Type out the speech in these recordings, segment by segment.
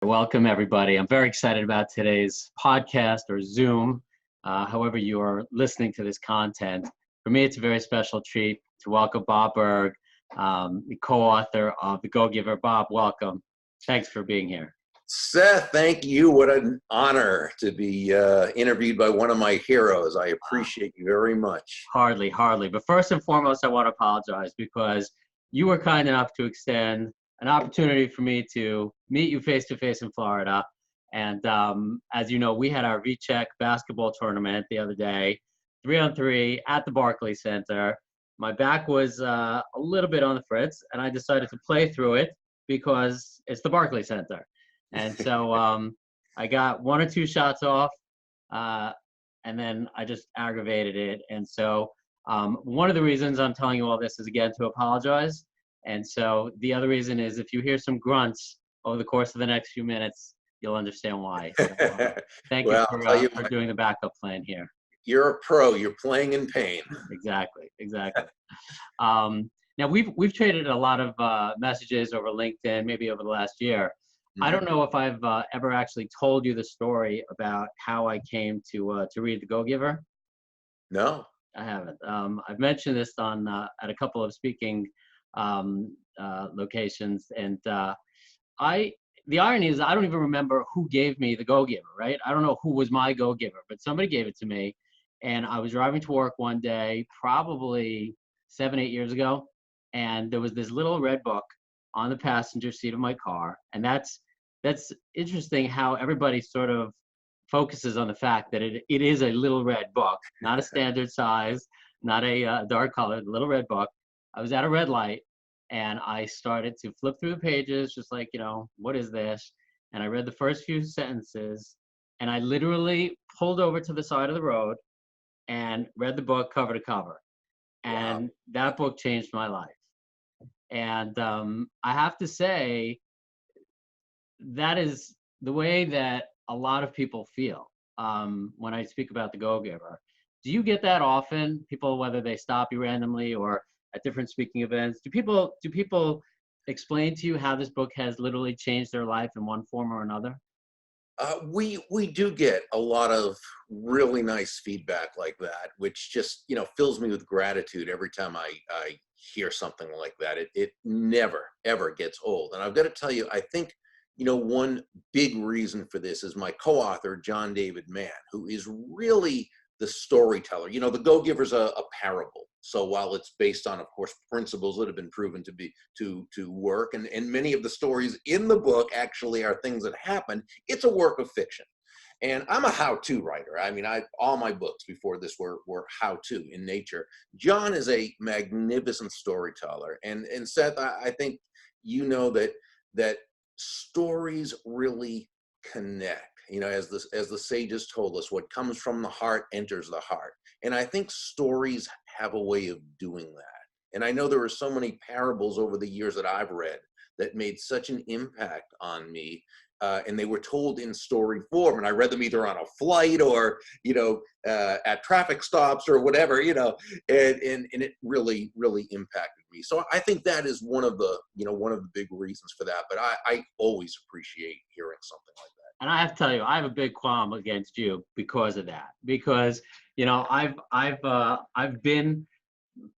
Welcome, everybody. I'm very excited about today's podcast or Zoom, however you are listening to this content. For me, it's a very special treat to welcome Bob Burg, the co-author of The Go-Giver. Bob, welcome. Thanks for being here. Seth, thank you. What an honor to be interviewed by one of my heroes. I appreciate you very much. Hardly. But first and foremost, I want to apologize because you were kind enough to extend an opportunity for me to meet you face-to-face in Florida. And as you know, we had our V-Check basketball tournament the other day, 3-on-3 at the Barclays Center. My back was a little bit on the fritz, and I decided to play through it because it's the Barclays Center. And so I got one or two shots off, and then I just aggravated it. And so one of the reasons I'm telling you all this is, again, to apologize. And so the other reason is if you hear some grunts over the course of the next few minutes, you'll understand why. So, thank you for doing the backup plan here. You're a pro. You're playing in pain. Exactly. Now, we've traded a lot of messages over LinkedIn, maybe over the last year. I don't know if I've ever actually told you the story about how I came to read The Go-Giver. No, I haven't. I've mentioned this on at a couple of speaking locations, and the irony is I don't even remember who gave me The Go-Giver. Right? I don't know who was my Go-Giver, but somebody gave it to me, and I was driving to work one day, probably 7-8 years ago, and there was this little red book on the passenger seat of my car. And that's interesting how everybody sort of focuses on the fact that it is a little red book, not a standard size, not a dark colored little red book. I was at a red light and I started to flip through the pages, just like, what is this? And I read the first few sentences and I literally pulled over to the side of the road and read the book cover to cover. And wow. That book changed my life. And I have to say, that is the way that a lot of people feel when I speak about The Go-Giver. Do you get that often? People, whether they stop you randomly or at different speaking events, do people explain to you how this book has literally changed their life in one form or another? We do get a lot of really nice feedback like that, which just fills me with gratitude every time I hear something like that. It never ever gets old. And I've got to tell you, I think one big reason for this is my co-author John David Mann, who is really the storyteller. The Go-Giver's a parable. So while it's based on, of course, principles that have been proven to work, and many of the stories in the book actually are things that happened, it's a work of fiction. And I'm a how-to writer. I mean, all my books before this were how-to in nature. John is a magnificent storyteller, and Seth, I think that stories really connect. As the sages told us, what comes from the heart enters the heart. And I think stories have a way of doing that. And I know there are so many parables over the years that I've read that made such an impact on me. And they were told in story form. And I read them either on a flight or, at traffic stops or whatever, and it really, really impacted me. So I think that is one of the big reasons for that. But I always appreciate hearing something like that. And I have to tell you, I have a big qualm against you because of that. Because, I've been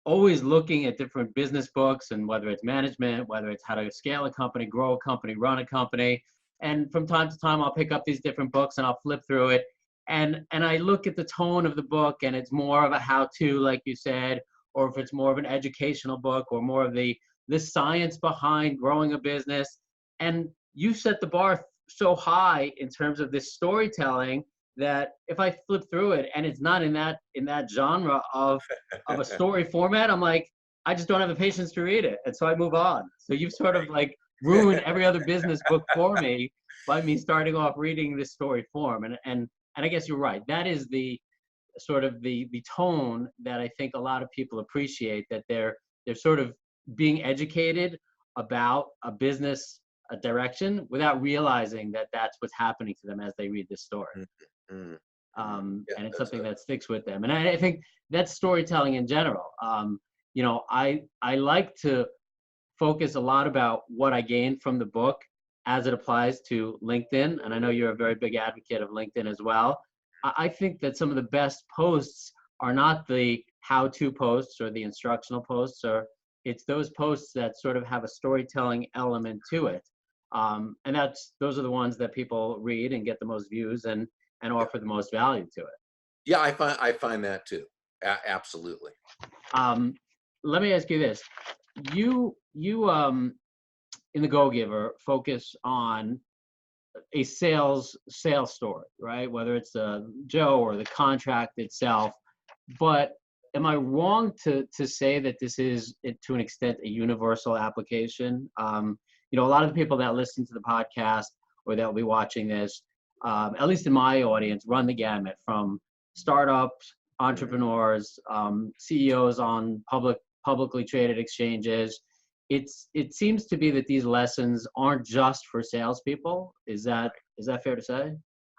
always looking at different business books, and whether it's management, whether it's how to scale a company, grow a company, run a company. And from time to time, I'll pick up these different books and I'll flip through it. And I look at the tone of the book, and it's more of a how-to, like you said, or if it's more of an educational book, or more of the science behind growing a business. And you set the bar so high in terms of this storytelling that if I flip through it and it's not in that genre of a story format, I'm like, I just don't have the patience to read it. And so I move on. So you've sort of like ruined every other business book for me by me starting off reading this story form. And I guess you're right. That is the sort of the tone that I think a lot of people appreciate, that they're sort of being educated about a business direction without realizing that that's what's happening to them as they read this story. Mm-hmm. And it's something that sticks with them. And I think that's storytelling in general. I like to focus a lot about what I gained from the book as it applies to LinkedIn, and I know you're a very big advocate of LinkedIn as well. I think that some of the best posts are not the how-to posts or the instructional posts, or it's those posts that sort of have a storytelling element to it. And those are the ones that people read and get the most views and Yeah, offer the most value to it. yeah, I find that too. Absolutely. Um, Let me ask you this: you in the Go Giver focus on a sales story, right? Whether it's Joe or the contract itself. But am I wrong to say that this is, to an extent, a universal application? A lot of the people that listen to the podcast or that will be watching this, at least in my audience, run the gamut from startups, entrepreneurs, CEOs on publicly traded exchanges. It seems to be that these lessons aren't just for salespeople. Is that fair to say?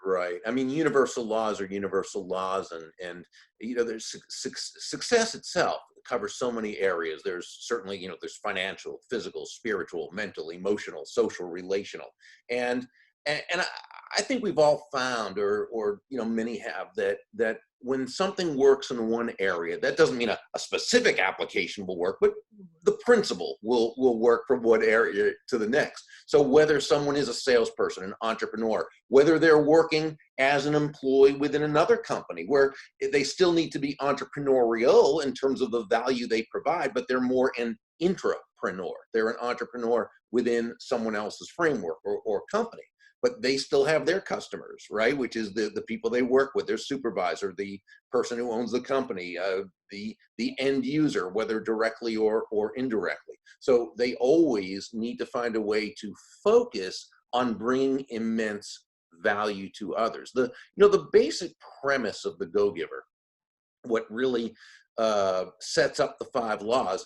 Right. I mean, universal laws are universal laws, and there's success itself covers so many areas. There's certainly, there's financial, physical, spiritual, mental, emotional, social, relational, and I think we've all found, or many have, that when something works in one area, that doesn't mean a specific application will work, but the principle will work from one area to the next. So whether someone is a salesperson, an entrepreneur, whether they're working as an employee within another company where they still need to be entrepreneurial in terms of the value they provide, but they're more an intrapreneur. They're an entrepreneur within someone else's framework or company, but they still have their customers, right? Which is the people they work with, their supervisor, the person who owns the company, the end user, whether directly or indirectly. So they always need to find a way to focus on bringing immense value to others. The basic premise of the Go Giver, what really sets up the 5 laws,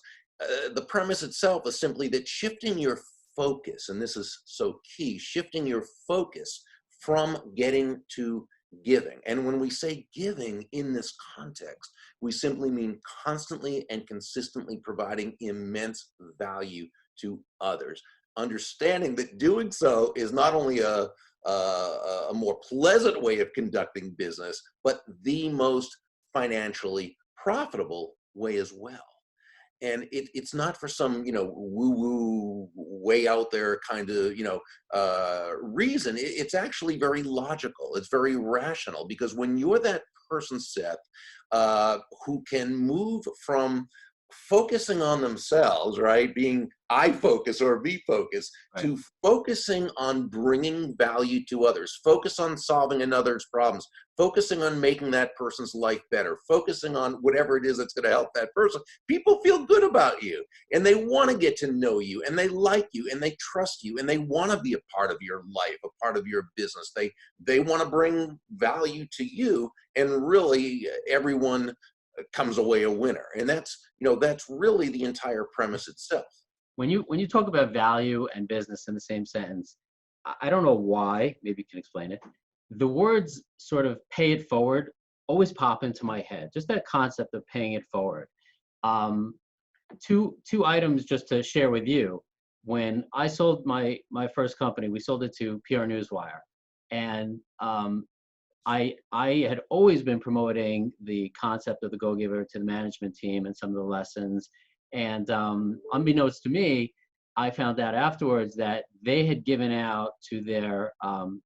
the premise itself is simply that shifting your focus, and this is so key, shifting your focus from getting to giving. And when we say giving in this context, we simply mean constantly and consistently providing immense value to others. Understanding that doing so is not only a more pleasant way of conducting business, but the most financially profitable way as well. And it's not for some woo-woo way out there kind of reason. It's actually very logical. It's very rational, because when you're that person, Seth, who can move from focusing on themselves, right, being I focus or me focus, Right. to focusing on bringing value to others, focus on solving another's problems, focusing on making that person's life better, focusing on whatever it is that's going to help that person, people feel good about you, and they want to get to know you, and they like you, and they trust you, and they want to be a part of your life, a part of your business. They want to bring value to you, and really everyone comes away a winner. And that's really the entire premise itself. When you talk about value and business in the same sentence, I don't know why, maybe you can explain it. The words sort of pay it forward always pop into my head, just that concept of paying it forward. Um, two items just to share with you. When I sold my first company, we sold it to PR Newswire, and I had always been promoting the concept of the Go Giver to the management team and some of the lessons. And unbeknownst to me, I found out afterwards that they had given out to their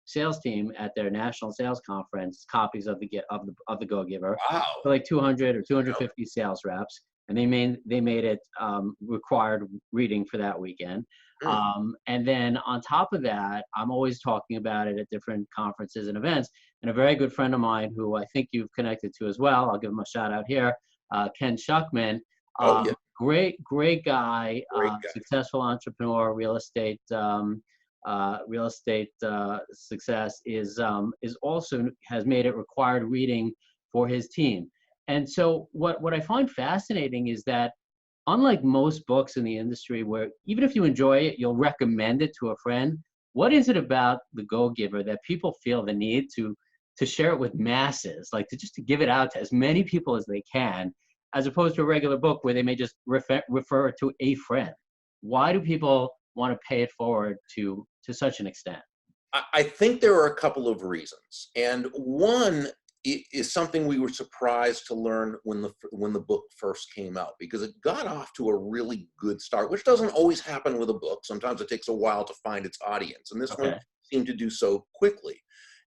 sales team at their national sales conference copies of the Go Giver Wow. for like 200 or 250 sales reps, and they made it required reading for that weekend. And then on top of that, I'm always talking about it at different conferences and events. And a very good friend of mine, who I think you've connected to as well, I'll give him a shout out here, Ken Shuckman. Oh, yeah. Great guy, Great guy. successful entrepreneur, real estate success, is also has made it required reading for his team. And so what I find fascinating is that, unlike most books in the industry, where even if you enjoy it, you'll recommend it to a friend, what is it about the Go Giver that people feel the need to share it with masses, like to give it out to as many people as they can, as opposed to a regular book where they may just refer it to a friend? Why do people want to pay it forward to such an extent? I think there are a couple of reasons, and one is something we were surprised to learn when the book first came out, because it got off to a really good start, which doesn't always happen with a book. Sometimes it takes a while to find its audience, and this one Okay. seemed to do so quickly.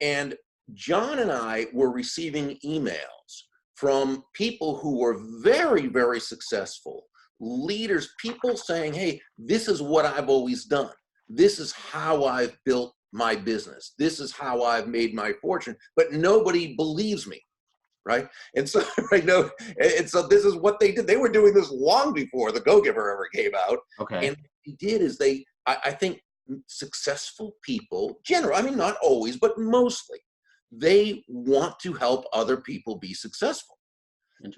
And John and I were receiving emails from people who were very, very successful leaders, people saying, hey, this is what I've always done. This is how I've built my business. This is how I've made my fortune, but nobody believes me, right? And so, right, no, and so this is what they did. They were doing this long before The Go-Giver ever came out. Okay. And what they did is I think successful people, generally, I mean, not always, but mostly, they want to help other people be successful.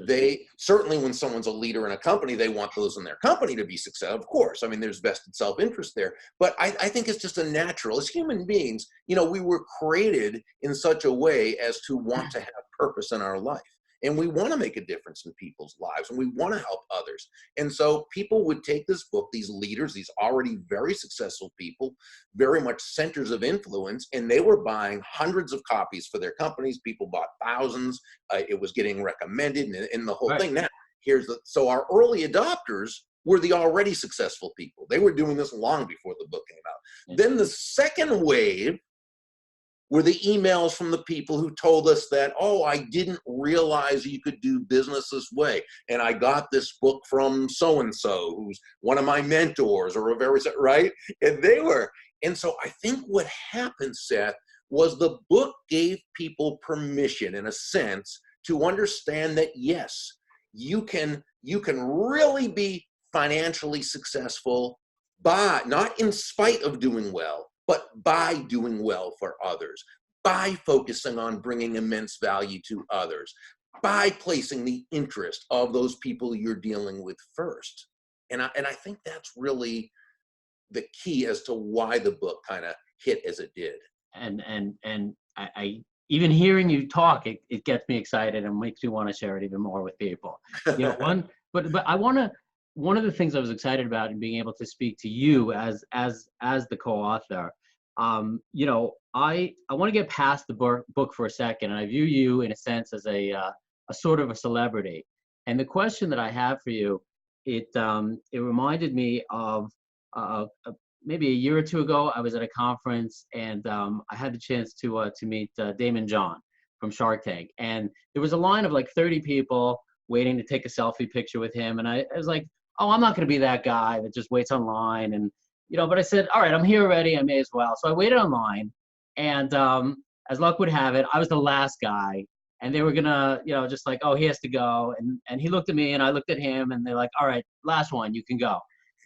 They certainly, when someone's a leader in a company, they want those in their company to be successful. Of course, I mean, there's vested self-interest there, but I think it's just a natural. As human beings, we were created in such a way as to want to have purpose in our life, and we want to make a difference in people's lives, and we want to help others. And so people would take this book, these leaders, these already very successful people, very much centers of influence, and they were buying hundreds of copies for their companies. People bought thousands. It was getting recommended, and the whole Right. thing. Now, so our early adopters were the already successful people. They were doing this long before the book came out. Then the second wave were the emails from the people who told us that, oh, I didn't realize you could do business this way. And I got this book from so-and-so, who's one of my mentors, or a very, right? And so I think what happened, Seth, was the book gave people permission, in a sense, to understand that, yes, you can really be financially successful by, not in spite of doing well, but by doing well for others, by focusing on bringing immense value to others, by placing the interest of those people you're dealing with first. And I think that's really the key as to why the book kind of hit as it did. And I even hearing you talk, it gets me excited and makes me want to share it even more with people. But I want to. One of the things I was excited about in being able to speak to you as the co-author, I want to get past the book for a second, and I view you in a sense as a sort of a celebrity. And the question that I have for you, it reminded me of maybe a year or two ago. I was at a conference, and I had the chance to meet Damon John from Shark Tank, and there was a line of like 30 people waiting to take a selfie picture with him, and I was like, oh, I'm not going to be that guy that just waits online. And, but I said, all right, I'm here already. I may as well. So I waited online, and as luck would have it, I was the last guy, and they were going to, just like, oh, he has to go. And he looked at me and I looked at him, and they're like, all right, last one, you can go.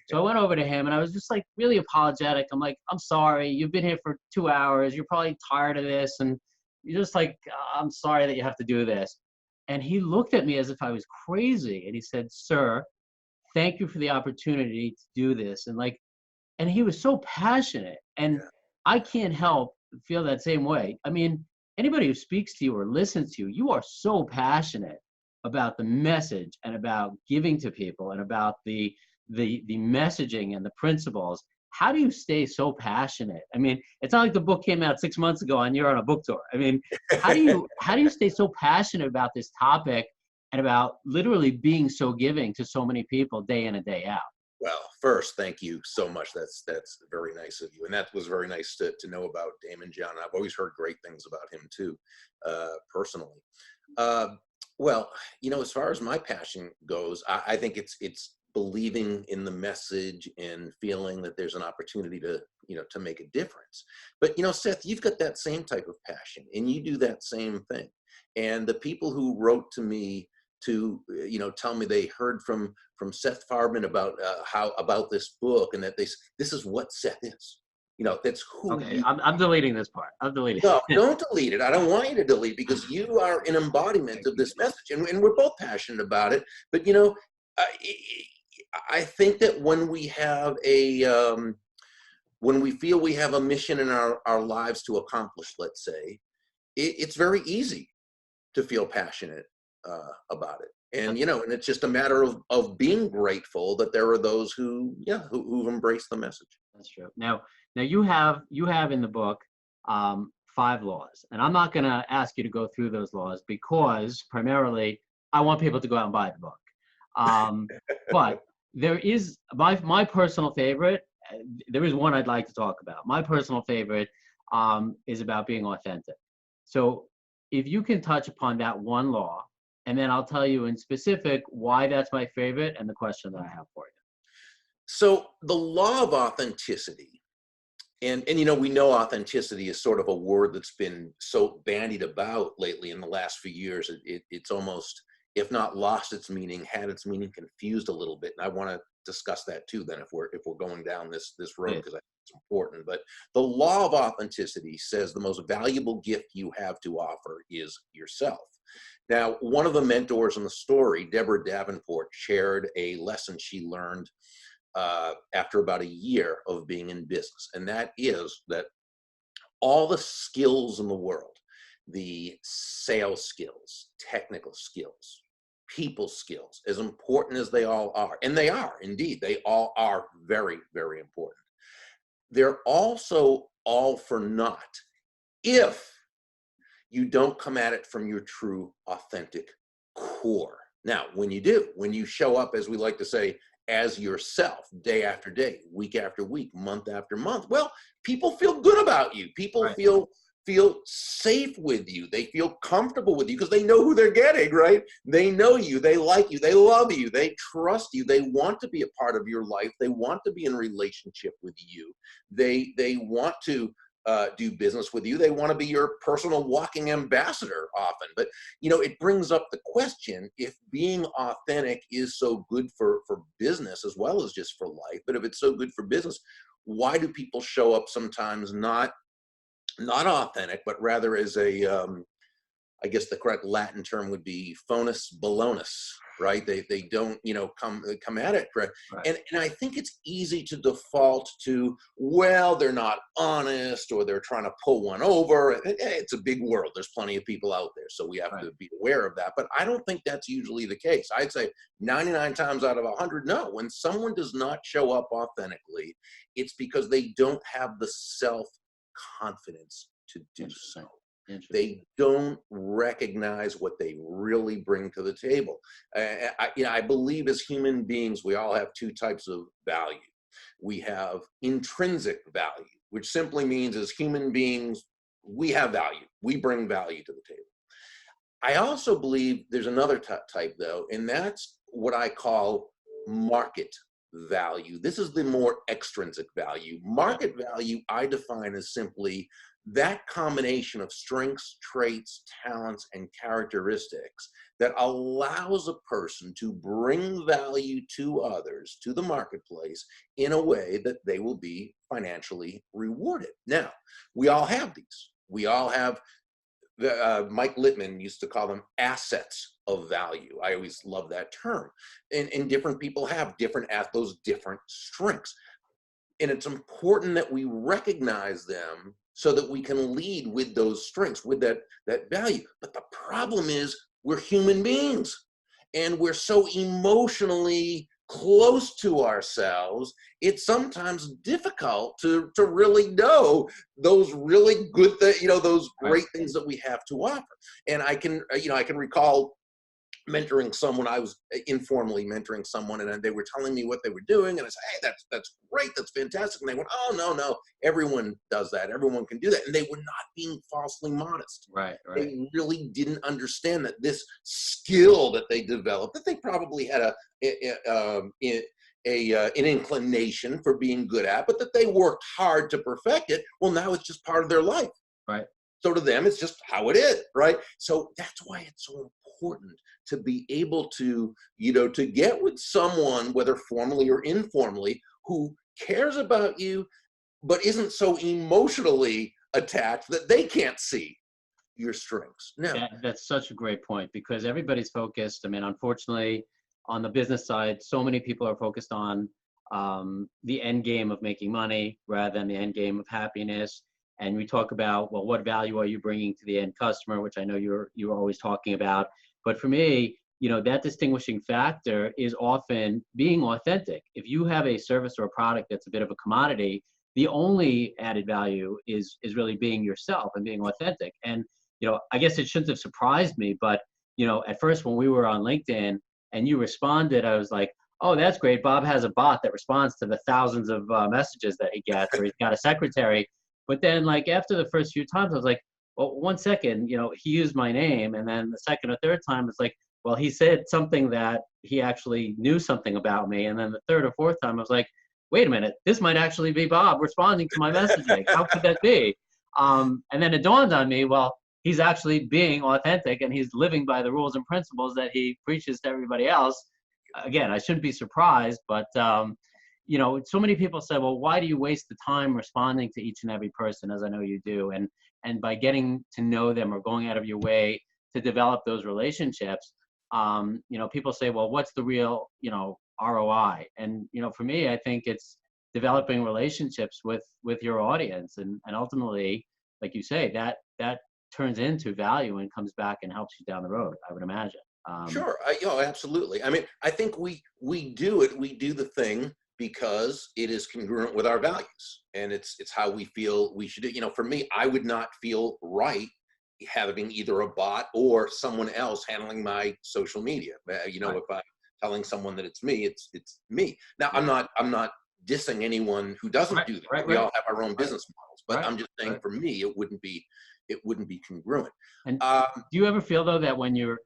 So I went over to him, and I was just like really apologetic. I'm like, I'm sorry. You've been here for 2 hours. You're probably tired of this. And you're just like, I'm sorry that you have to do this. And he looked at me as if I was crazy. And he said, sir, thank you for the opportunity to do this. And he was so passionate, and I can't help feel that same way. I mean, anybody who speaks to you or listens to you, you are so passionate about the message and about giving to people and about the messaging and the principles. How do you stay so passionate? I mean, it's not like the book came out 6 months ago and you're on a book tour. I mean, how do you stay so passionate about this topic and about literally being so giving to so many people day in and day out? Well, first, thank you so much. That's very nice of you. And that was very nice to know about Damon John. I've always heard great things about him too, personally. Well, as far as my passion goes, I think it's believing in the message and feeling that there's an opportunity to make a difference. But, Seth, you've got that same type of passion, and you do that same thing. And the people who wrote to me to tell me they heard from Seth Farbman about this book, and that this is what Seth is. That's who. Okay, I'm deleting this part. I'm deleting. No, don't delete it. I don't want you to delete, because you are an embodiment of this message, and we're both passionate about it. But I think that when we have when we feel we have a mission in our lives to accomplish, let's say, it's very easy to feel passionate about it. And, and it's just a matter of being grateful that there are those who've embraced the message. That's true. Now you have in the book 5 laws, and I'm not going to ask you to go through those laws because primarily I want people to go out and buy the book. But there is my personal favorite. There is one I'd like to talk about. My personal favorite is about being authentic. So if you can touch upon that one law, and then I'll tell you in specific why that's my favorite and the question that I have for you. So the law of authenticity, and we know authenticity is sort of a word that's been so bandied about lately in the last few years. It's almost, if not lost its meaning, had its meaning confused a little bit. And I want to discuss that too then if we're going down this road, because I think it's important. But the law of authenticity says the most valuable gift you have to offer is yourself. Now, one of the mentors in the story, Deborah Davenport, shared a lesson she learned after about a year of being in business. And that is that all the skills in the world, the sales skills, technical skills, people skills, as important as they all are, and they are indeed, they all are very, very important. They're also all for naught if you don't come at it from your true, authentic core. Now, when you show up, as we like to say, as yourself, day after day, week after week, month after month, well, people feel good about you. People Right. feel safe with you. They feel comfortable with you because they know who they're getting, right? They know you, they like you, they love you, they trust you, they want to be a part of your life, they want to be in relationship with you, they want to do business with you. They want to be your personal walking ambassador often. But, it brings up the question, if being authentic is so good for business as well as just for life, but if it's so good for business, why do people show up sometimes not authentic, but rather as I guess the correct Latin term would be fonus balonus, right? They don't, come at it. Right? Right. And I think it's easy to default to, well, they're not honest or they're trying to pull one over. It's a big world. There's plenty of people out there. So we have Right. to be aware of that. But I don't think that's usually the case. I'd say 99 times out of 100, no. When someone does not show up authentically, it's because they don't have the self-confidence to do so. They don't recognize what they really bring to the table. I believe as human beings, we all have 2 types of value. We have intrinsic value, which simply means as human beings, we have value. We bring value to the table. I also believe there's another type, though, and that's what I call market value. This is the more extrinsic value. Market value, I define as simply that combination of strengths, traits, talents, and characteristics that allows a person to bring value to others, to the marketplace, in a way that they will be financially rewarded. Now, we all have these. We all have, Mike Littman used to call them assets of value. I always love that term. And different people have those different strengths. And it's important that we recognize them so that we can lead with those strengths, with that value. But the problem is we're human beings and we're so emotionally close to ourselves, it's sometimes difficult to really know those really good things, those great things that we have to offer. And I can recall mentoring someone. I was informally mentoring someone, and they were telling me what they were doing, and I said, hey, that's great, that's fantastic. And they went, oh, no, everyone does that, everyone can do that. And they were not being falsely modest. Right. They really didn't understand that this skill that they developed, that they probably had an inclination for being good at, but that they worked hard to perfect it. Well, now it's just part of their life. Right. So to them, it's just how it is, right? So that's why it's so important to be able to, to get with someone, whether formally or informally, who cares about you, but isn't so emotionally attached that they can't see your strengths. No. That's such a great point, because everybody's focused. I mean, unfortunately, on the business side, so many people are focused on the end game of making money rather than the end game of happiness. And we talk about, well, what value are you bringing to the end customer, which I know you're always talking about. But for me, that distinguishing factor is often being authentic. If you have a service or a product that's a bit of a commodity, the only added value is really being yourself and being authentic. And I guess it shouldn't have surprised me, but at first when we were on LinkedIn and you responded, I was like, oh, that's great. Bob has a bot that responds to the thousands of messages that he gets, or he's got a secretary. But then, like, after the first few times, I was like, well, 1 second, he used my name. And then the second or third time, it's like, well, he said something that he actually knew something about me. And then the third or fourth time, I was like, wait a minute, this might actually be Bob responding to my messaging. How could that be? And then it dawned on me, well, he's actually being authentic and he's living by the rules and principles that he preaches to everybody else. Again, I shouldn't be surprised, but so many people say, well, why do you waste the time responding to each and every person, as I know you do? And by getting to know them or going out of your way to develop those relationships, people say, well, what's the real, ROI? And, for me, I think it's developing relationships with your audience. And ultimately, like you say, that turns into value and comes back and helps you down the road, I would imagine. Sure, absolutely. I mean, I think we do it. We do the thing because it is congruent with our values, and it's how we feel we should do. For me, I would not feel right having either a bot or someone else handling my social media. Right. If I'm telling someone that it's me, it's me. Now, I'm not dissing anyone who doesn't do that. Right, we right. all have our own business models, but I'm just saying for me, it wouldn't be congruent. And do you ever feel though that when you're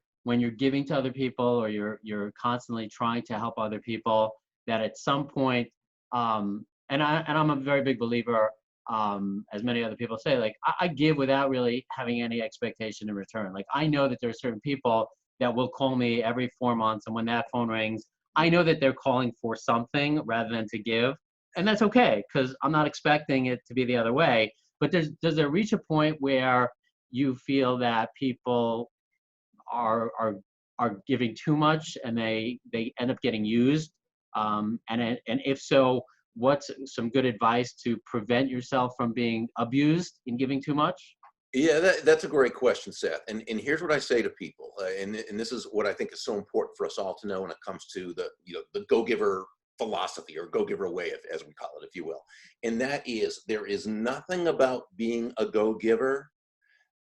giving to other people or you're constantly trying to help other people, that at some point, and I'm a very big believer, as many other people say, like I give without really having any expectation in return. Like I know that there are certain people that will call me every 4 months, and when that phone rings, I know that they're calling for something rather than to give, and that's okay because I'm not expecting it to be the other way. But does there reach a point where you feel that people are giving too much and they end up getting used? And if so, what's some good advice to prevent yourself from being abused in giving too much? Yeah, that's a great question, Seth. And here's what I say to people, and this is what I think is so important for us all to know when it comes to the go-giver philosophy or go-giver way, as we call it, if you will. And that is, there is nothing about being a go-giver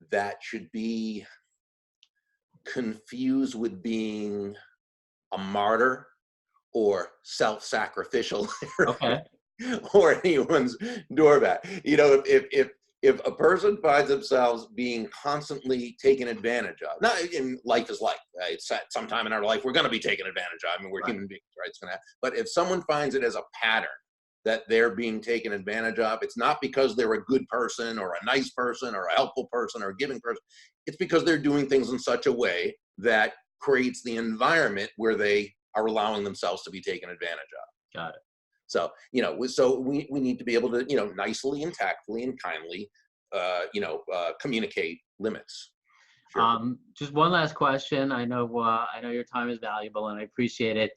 that should be confused with being a martyr or self-sacrificial. Okay. Or anyone's doormat. If a person finds themselves being constantly taken advantage of, not in life is life. It's at some time in our life we're going to be taken advantage of. I mean, we're human beings, right? It's going to happen. But if someone finds it as a pattern that they're being taken advantage of, it's not because they're a good person or a nice person or a helpful person or a giving person. It's because they're doing things in such a way that creates the environment where they are allowing themselves to be taken advantage of. Got it. So, we need to be able to, nicely and tactfully and kindly, communicate limits. Sure. Just one last question. I know your time is valuable and I appreciate it.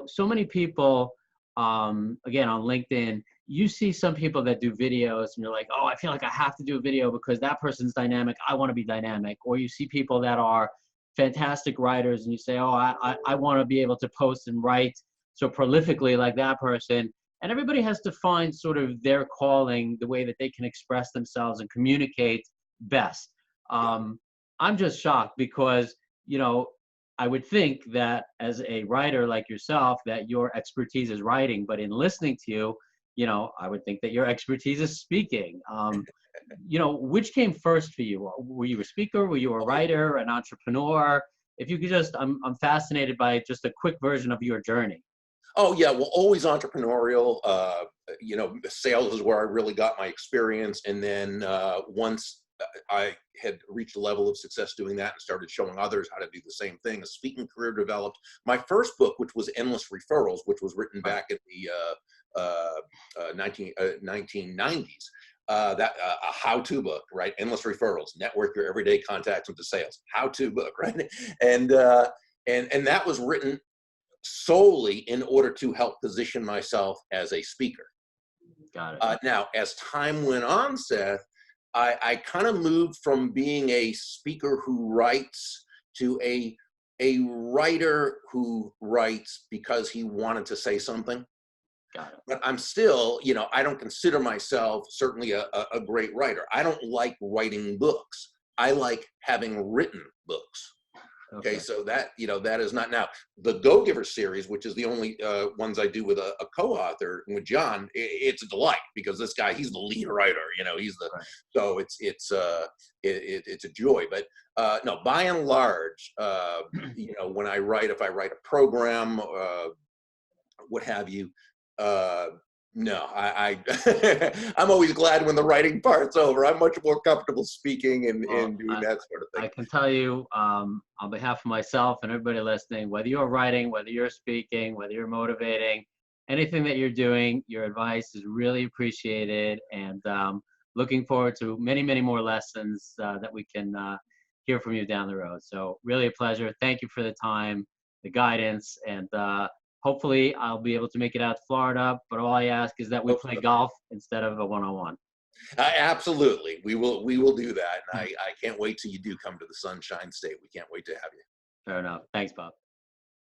So many people, again, on LinkedIn, you see some people that do videos and you're like, oh, I feel like I have to do a video because that person's dynamic. I want to be dynamic. Or you see people that are fantastic writers and you say, oh, I want to be able to post and write so prolifically like that person. And everybody has to find sort of their calling, the way that they can express themselves and communicate best. I'm just shocked because, I would think that as a writer like yourself, that your expertise is writing, but in listening to you, I would think that your expertise is speaking. Which came first for you? Were you a speaker? Were you a writer, an entrepreneur? If you could I'm fascinated by just a quick version of your journey. Oh yeah, well, always entrepreneurial. Sales is where I really got my experience, and then once I had reached a level of success doing that and started showing others how to do the same thing, a speaking career developed. My first book, which was Endless Referrals, which was written back in the 1990s, a how-to book, right? Endless Referrals, network your everyday contacts into sales. How-to book, right? And that was written solely in order to help position myself as a speaker. Got it. Now, as time went on, Seth, I kind of moved from being a speaker who writes to a a writer who writes because he wanted to say something. Got it. But I'm still, I don't consider myself certainly a great writer. I don't like writing books. I like having written books. Okay, so that, that is not now the Go Giver series, which is the only ones I do with a co-author with John. It's a delight because this guy, he's the lead writer. He's the Right. so it's a joy. But no, by and large, when I write, if I write a program, what have you, no, I'm always glad when the writing part's over. I'm much more comfortable speaking and doing that sort of thing. I can tell you on behalf of myself and everybody listening, whether you're writing, whether you're speaking, whether you're motivating, anything that you're doing, your advice is really appreciated, and looking forward to many, many more lessons that we can hear from you down the road. So really a pleasure. Thank you for the time, the guidance, and hopefully I'll be able to make it out to Florida, but all I ask is that we play golf instead of a one-on-one. Absolutely. We will do that. And I can't wait till you do come to the Sunshine State. We can't wait to have you. Fair enough. Thanks, Bob.